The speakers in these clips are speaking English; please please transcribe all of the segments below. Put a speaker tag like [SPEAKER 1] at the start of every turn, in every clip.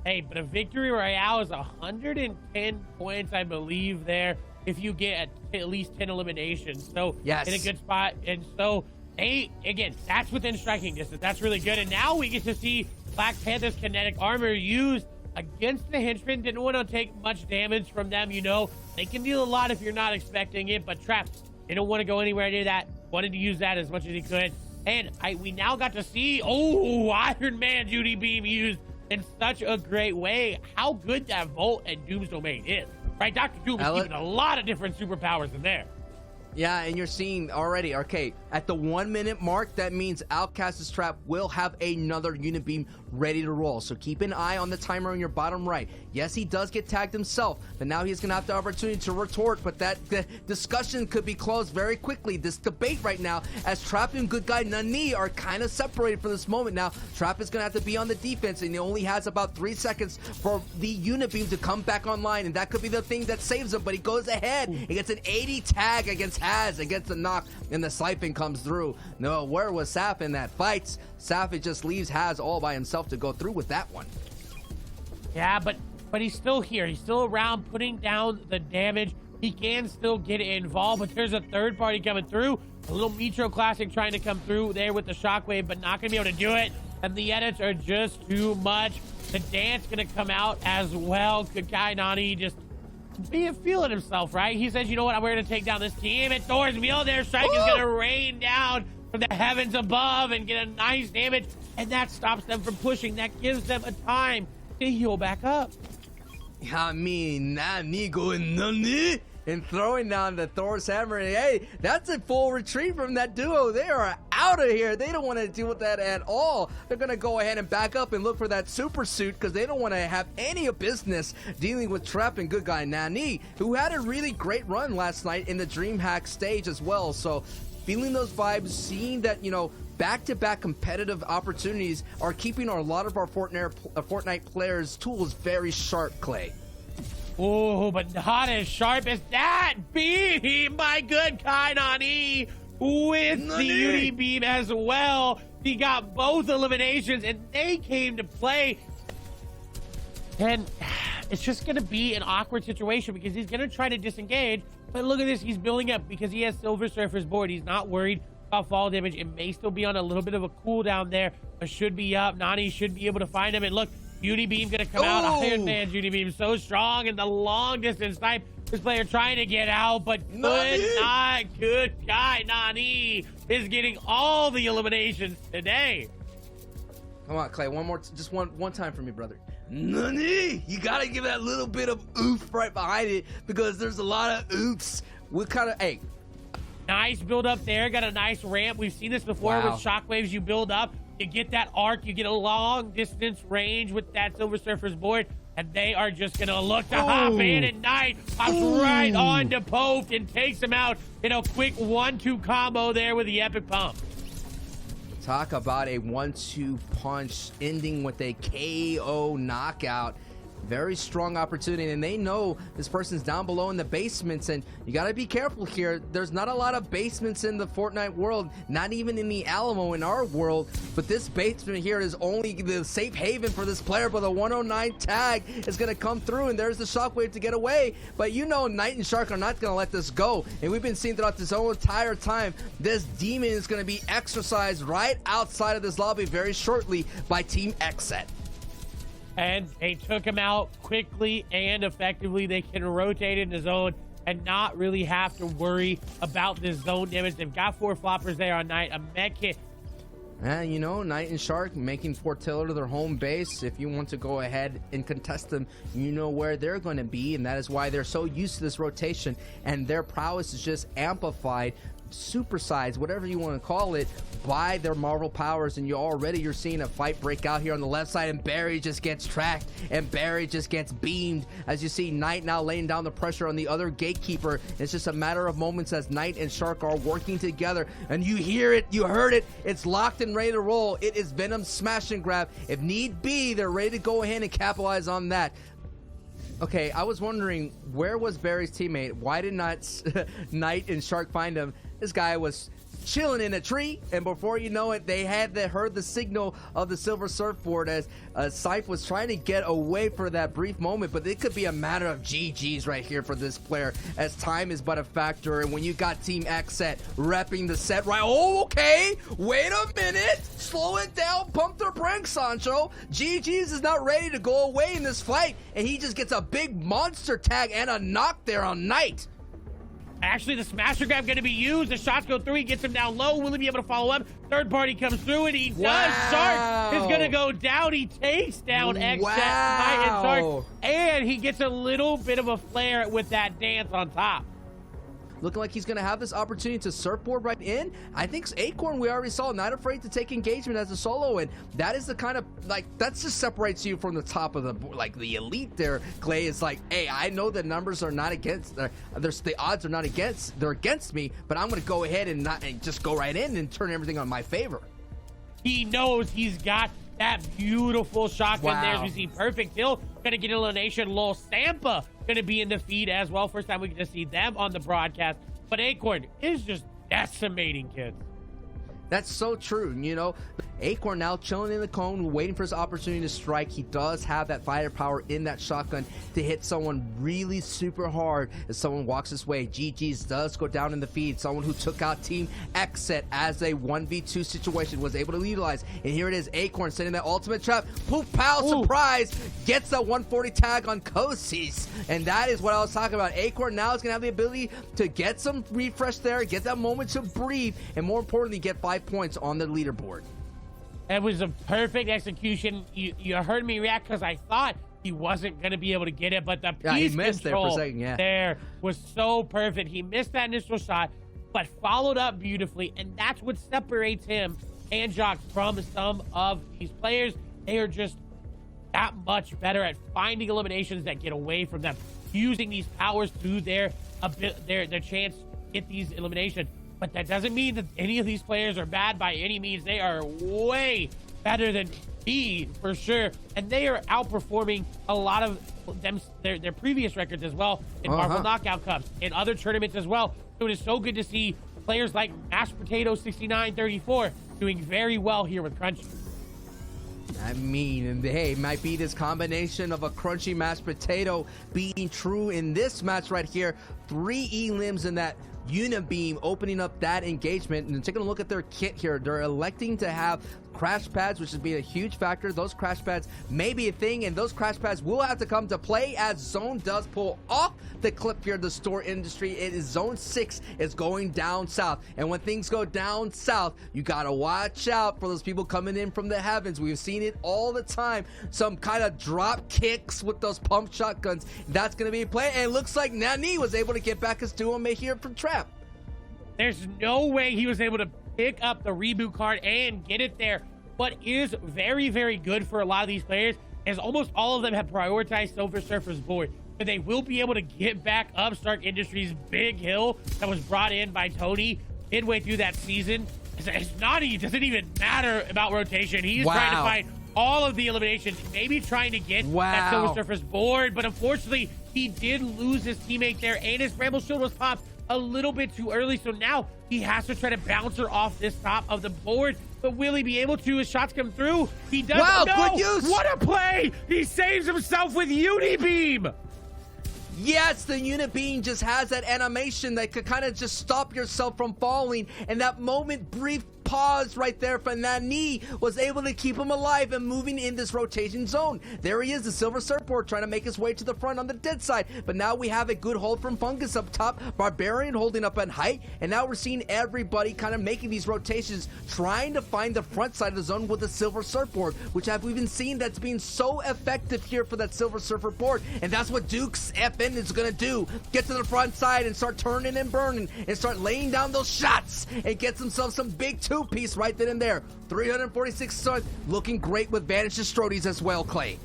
[SPEAKER 1] Hey, but a victory royale is 110 points, I believe, there if you get at least 10 eliminations. So
[SPEAKER 2] Yes.
[SPEAKER 1] in a good spot. And so they, again, that's within striking distance. That's really good. And now we get to see Black Panther's kinetic armor used against the henchmen. Didn't want to take much damage from them, you know. They can deal a lot if you're not expecting it, but Trap, they don't want to go anywhere near that. Wanted to use that as much as he could. And we now got to see, Iron Man Judy Beam used in such a great way. How good that Volt and Doom's Domain is, right? Dr. Doom is keeping a lot of different superpowers in there.
[SPEAKER 2] Yeah, and you're seeing already, okay, at the 1 minute mark, that means Outcast's Trap will have another unit beam ready to roll. So keep an eye on the timer on your bottom right. Yes, he does get tagged himself, but now he's going to have the opportunity to retort, but the discussion could be closed very quickly. This debate right now, as Trap and Good Guy Nani are kind of separated for this moment now. Trap is going to have to be on the defense, and he only has about 3 seconds for the unit beam to come back online, and that could be the thing that saves him, but he goes ahead. He gets an 80 tag against Haz, and gets the knock, and the sniping comes through. No, where was Saf in that fight? Saf, it just leaves Haz all by himself to go through with that one.
[SPEAKER 1] Yeah, but he's still here. He's still around putting down the damage. He can still get involved, but there's a third party coming through. A little Metro Classic trying to come through there with the Shockwave, but not going to be able to do it. And the edits are just too much. The dance going to come out as well. Good guy Nani just feeling himself, right? He says, you know what, we're going to take down this team. And Thor's Mjolnir strike is going to rain down from the heavens above and get a nice damage. And that stops them from pushing. That gives them a time to heal back up.
[SPEAKER 2] I mean, Nani going Nani and throwing down the Thor's hammer. And hey, that's a full retreat from that duo. They are out of here. They don't want to deal with that at all. They're going to go ahead and back up and look for that super suit because they don't want to have any business dealing with Trap and Good Guy Nani, who had a really great run last night in the DreamHack stage as well. So feeling those vibes, seeing that, you know, back-to-back competitive opportunities are keeping a lot of our Fortnite players' tools very sharp, Clay.
[SPEAKER 1] Oh, but not as sharp as that beam, my good guy Nani, with the Uni beam as well. He got both eliminations, and they came to play. And it's just going to be an awkward situation because he's going to try to disengage. But look at this, he's building up because he has Silver Surfer's board. He's not worried about fall damage. It may still be on a little bit of a cooldown there, but should be up. Nani should be able to find him. And look, Uni Beam gonna come out. Iron Man Uni Beam so strong, and the long distance snipe. This player trying to get out, but could not. Good guy Nani is getting all the eliminations today.
[SPEAKER 2] Come on, Clay, just one time for me, brother. Nani, you gotta give that little bit of oof right behind it because there's a lot of oofs. What kind of
[SPEAKER 1] Nice build up there. Got a nice ramp. We've seen this before with shockwaves. You build up, you get that arc, you get a long distance range with that Silver Surfer's board, and they are just gonna look to hop in at night. Hops right on to Pope and takes him out in a quick 1-2 combo there with the epic pump.
[SPEAKER 2] Talk about a 1-2 punch ending with a KO knockout. Very strong opportunity, and they know this person's down below in the basements, and you got to be careful here. There's not a lot of basements in the Fortnite world, not even in the Alamo in our world, but this basement here is only the safe haven for this player. But the 109 tag is going to come through, and there's the shockwave to get away. But you know Knight and Shark are not going to let this go, and we've been seeing throughout this whole entire time this demon is going to be exercised right outside of this lobby very shortly by Team Xset.
[SPEAKER 1] And they took him out quickly and effectively. They can rotate in the zone and not really have to worry about this zone damage. They've got 4 floppers there on Knight, a med kit.
[SPEAKER 2] And you know, Knight and Shark making Fort Taylor their home base. If you want to go ahead and contest them, you know where they're going to be, and that is why they're so used to this rotation, and their prowess is just amplified, supersized, whatever you want to call it, by their Marvel powers. And you're seeing a fight break out here on the left side, and Barry just gets tracked, and Barry just gets beamed as you see Knight now laying down the pressure on the other gatekeeper. It's just a matter of moments as Knight and Shark are working together, and you hear it, you heard it, it's locked and ready to roll. It is Venom smash and grab. If need be, they're ready to go ahead and capitalize on that. Okay, I was wondering, where was Barry's teammate? Why did not Knight and Shark find him? This guy was chilling in a tree, and before you know it, they had heard the signal of the Silver Surfboard as Syph was trying to get away for that brief moment, but it could be a matter of GG's right here for this player, as time is but a factor, and when you got Team X set repping the set right. Oh, okay, wait a minute, slow it down, pump their brakes, Sancho. GG's is not ready to go away in this fight, and he just gets a big monster tag and a knock there on Knight.
[SPEAKER 1] Actually, the smasher grab going to be used. The shots go through. He gets him down low. Will he be able to follow up? Third party comes through, and he does. Shark is going to go down. He takes down X Knight and Shark, and he gets a little bit of a flare with that dance on top.
[SPEAKER 2] Looking like he's going to have this opportunity to surfboard right in. I think Acorn, we already saw, not afraid to take engagement as a solo, and that is the kind of, like, that just separates you from the top of the, like, the elite there, Clay. Is like, hey, I know the numbers are not against, the odds are not against, they're against me, but I'm going to go ahead and just go right in and turn everything on my favor.
[SPEAKER 1] He knows he's got that beautiful shotgun there. As we see Perfect Hill gonna get elimination. Lol Sampa gonna be in the feed as well. First time we get to see them on the broadcast. But Acorn is just decimating kids.
[SPEAKER 2] That's so true. You know, Acorn now chilling in the cone, waiting for his opportunity to strike. He does have that firepower in that shotgun to hit someone really super hard as someone walks his way. GG's does go down in the feed. Someone who took out Team X set as a 1v2 situation was able to utilize. And here it is, Acorn sending that ultimate trap. Poof, pow, surprise. Gets that 140 tag on Kosis. And that is what I was talking about. Acorn now is going to have the ability to get some refresh there, get that moment to breathe, and more importantly, get 5 points on the leaderboard.
[SPEAKER 1] It was a perfect execution. You heard me react because I thought he wasn't going to be able to get it, but the piece control there was so perfect. He missed that initial shot, but followed up beautifully, and that's what separates him and Jock from some of these players. They are just that much better at finding eliminations that get away from them, using these powers to their chance to get these eliminations. But that doesn't mean that any of these players are bad by any means. They are way better than B for sure. And they are outperforming a lot of them, their previous records as well in Marvel Knockout Cups and other tournaments as well. So it is so good to see players like Mashed Potato 6934 doing very well here with Crunchy.
[SPEAKER 2] I mean, hey, might be this combination of a crunchy mashed potato being true in this match right here. 3 E-limbs in that Unibeam opening up that engagement. And taking a look at their kit here, they're electing to have crash pads, which has been a huge factor. Those crash pads may be a thing, and those crash pads will have to come to play as Zone does pull off the clip here. The store industry, it is Zone 6 is going down south, and when things go down south, you gotta watch out for those people coming in from the heavens. We've seen it all the time, some kind of drop kicks with those pump shotguns. That's gonna be a play, and it looks like Nani was able to get back his duo-mate here from Trap.
[SPEAKER 1] There's no way he was able to pick up the reboot card and get it there. What is very, very good for a lot of these players is almost all of them have prioritized Silver Surfer's board. But they will be able to get back up Stark Industries' big hill that was brought in by Tony midway through that season. It's not, it doesn't even matter about rotation. He's trying to find all of the eliminations, maybe trying to get that Silver Surfer's board. But unfortunately, he did lose his teammate there, and his Bramble Shield was popped a little bit too early, so now he has to try to bounce her off this top of the board. But will he be able to? His shots come through. He does.
[SPEAKER 2] Wow,
[SPEAKER 1] no!
[SPEAKER 2] good use.
[SPEAKER 1] What a play! He saves himself with Unibeam.
[SPEAKER 2] Yes, the Unibeam just has that animation that could kind of just stop yourself from falling, and that moment, brief pause right there for Nani was able to keep him alive and moving in this rotation zone. There he is, the Silver Surfboard trying to make his way to the front on the dead side, but now we have a good hold from Fungus up top, Barbarian holding up at height, and now we're seeing everybody kind of making these rotations, trying to find the front side of the zone with the Silver Surfboard, which we've been seeing that's been so effective here for that Silver Surfer board, and that's what Duke's FN is gonna do. Get to the front side and start turning and burning and start laying down those shots and get himself some big two-piece right then and there. 346 stars, looking great with Vanish Strodies as well, Clay.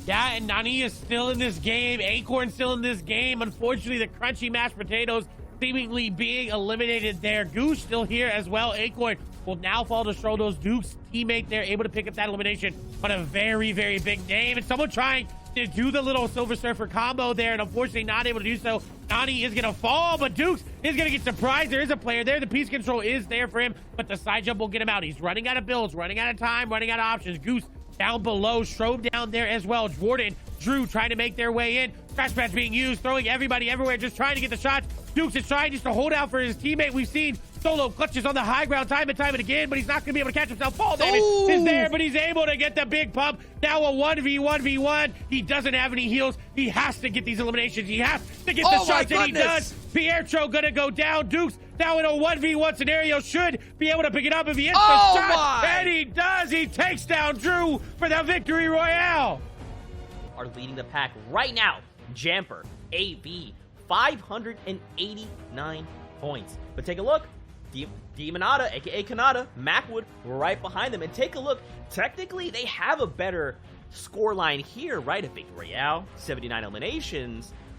[SPEAKER 1] Yeah, and Nani is still in this game. Acorn's still in this game. Unfortunately, the crunchy mashed potatoes seemingly being eliminated there. Goose still here as well. Acorn will now fall to Strodo's Duke's teammate there, able to pick up that elimination on a very, very big name. And someone trying to do the little Silver Surfer combo there, and unfortunately not able to do so. Nani is going to fall, but Dukes is going to get surprised. There is a player there. The piece control is there for him, but the side jump will get him out. He's running out of builds, running out of time, running out of options. Goose down below, Strobe down there as well. Jordan, Drew trying to make their way in. Crash pads being used, throwing everybody everywhere, just trying to get the shots. Dukes is trying just to hold out for his teammate. We've seen Solo clutches on the high ground time and again, but he's not going to be able to catch himself. Fall damage is there, but he's able to get the big pump. Now a 1v1v1. He doesn't have any heals. He has to get these eliminations. He has to get the shots, and he does. Pietro gonna go down. Dukes now in a 1v1 scenario should be able to pick it up if he hits the shot. And he does. He takes down Drew for the victory royale.
[SPEAKER 3] Are leading the pack right now. Jamper, AV, 589 points. But take a look. Demonada, aka Kanata, Macwood, right behind them. And take a look. Technically, they have a better scoreline here, right? A victory royale, 79 eliminations.